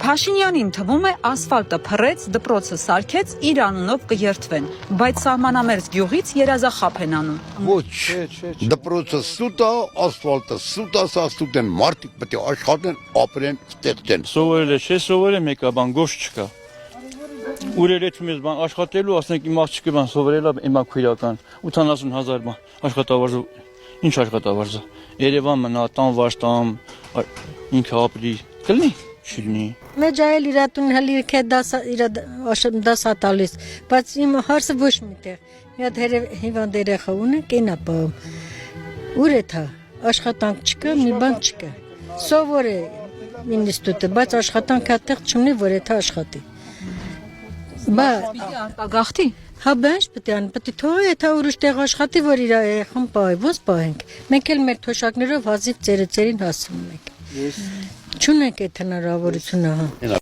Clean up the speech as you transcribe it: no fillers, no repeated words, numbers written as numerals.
Փաշինյանին թվում է ասֆալտը փռեց, դպրոցը սարքեց, իր անունով կերթվեն, բայց սահմանամերձ գյուղից երազախապ են անում։ Ոչ, դպրոցը սուտ է, ասֆալտը սուտ է, սա սուտ են, մարդիկ պետք է աշխատեն, ապրեն, ստեղծեն։ Սովորել է, չէ, սովորել մեկ է բան, գոշ չկա։ Ուրեր էթում ես բան աշխատելու, ասենք իմ աղջիկը բան սովորել է, իմա քույրական 80,000 բան աշխատավարձ, ինչ աշխատավարձ է։ Երևան մնա, տան վաշտամ, ինքը ապրի, կլինի, չլինի։ Մեջ այլ իրատուն հալիրք է դասա տալիս, բայց իմ հարսը ոչ միտեղ։ Մի հատ հիվանդ երեխա ունի, կենա պահում։ Ուր է թա, աշխատանք չկա, մի բան չկա։ Սովոր է ինստիտուտը, բայց աշխատանք հատեղ չունի, որ է թա աշխատի։ Բա Արտագաղթի։ հա բանջ պետք է թողի, եթե ուրիշ տեղ աշխատի, որ իր երեխան պահի, ոնց պահենք։ Մենք էլ մեր թոշակներով հազիվ ծերին հասնում ենք։ Չունենք այդ հնարավորությունը, հա։